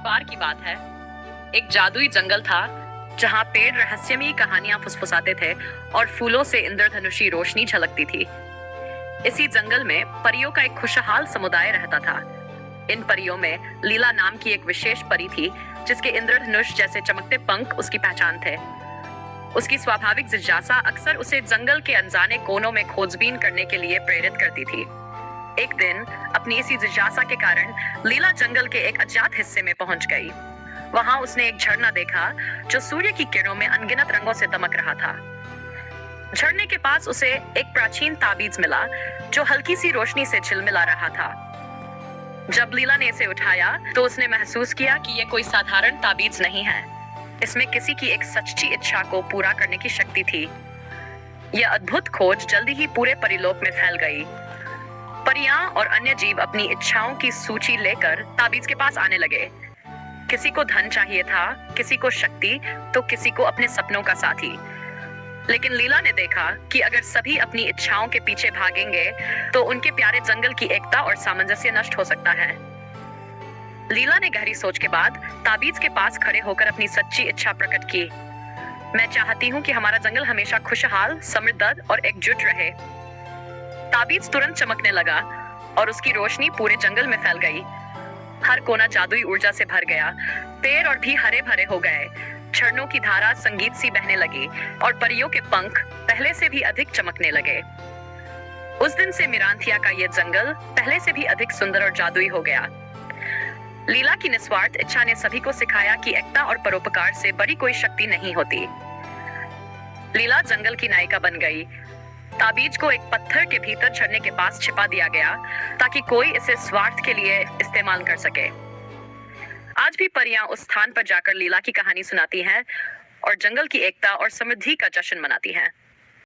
बार की बात है। एक जादुई जंगल था जहाँ पेड़ रहस्यमयी कहानियां फुसफुसाते थे और फूलों से इंद्रधनुषी रोशनी झलकती थी। इसी जंगल में परियों का एक खुशहाल समुदाय रहता था। इन परियों में लीला नाम की एक विशेष परी थी जिसके इंद्रधनुष जैसे चमकते पंख उसकी पहचान थे। उसकी स्वाभाविक जिज्ञासा अक्सर उसे जंगल के अनजाने कोनों में खोजबीन करने के लिए प्रेरित करती थी। एक दिन अपनी इसी जिज्ञासा के कारण लीला जंगल के एक अज्ञात हिस्से में पहुंच गई। वहां उसने एक झरना देखा जो सूर्य की किरणों में अनगिनत रंगों से दमक रहा था। झरने के पास उसे एक प्राचीन ताबीज मिला जो हल्की सी रोशनी से झिलमिला रहा था। जब लीला ने इसे उठाया तो उसने महसूस किया कि यह कोई साधारण ताबीज नहीं है। इसमें किसी की एक सच्ची इच्छा को पूरा करने की शक्ति थी। यह अद्भुत खोज जल्दी ही पूरे परिलोक में फैल गई। परियां और अन्य जीव अपनी इच्छाओं की सूची लेकर ताबीज के पास आने लगे। किसी को धन चाहिए था, किसी को शक्ति, तो किसी को अपने सपनों का साथी। लेकिन लीला ने देखा कि अगर सभी अपनी इच्छाओं के पीछे भागेंगे तो उनके प्यारे जंगल की एकता और सामंजस्य नष्ट हो सकता है। लीला ने गहरी सोच के बाद ताबीज के पास खड़े होकर अपनी सच्ची इच्छा प्रकट की। मैं चाहती हूँ कि हमारा जंगल हमेशा खुशहाल, समृद्ध और एकजुट रहे। ताबीज तुरंत चमकने लगा और उसकी रोशनी पूरे जंगल में फैल गई। हर कोना जादुई ऊर्जा से भर गया। पेड़ और भी हरे भरे हो गए। झरनों की धारा संगीत सी बहने लगी और परियों के पंख पहले से भी अधिक चमकने लगे। उस दिन से मिरांथिया का यह जंगल पहले से भी अधिक सुंदर और जादुई हो गया। लीला की निस्वार्थ इच्छा ने सभी को सिखाया कि एकता और परोपकार से बड़ी कोई शक्ति नहीं होती। लीला जंगल की नायिका बन गई। ताबीज को एक पत्थर के भीतर झरने के पास छिपा दिया गया ताकि कोई इसे स्वार्थ के लिए इस्तेमाल कर सके। आज भी परियां उस स्थान पर जाकर लीला की कहानी सुनाती हैं और जंगल की एकता और समृद्धि का जश्न मनाती हैं।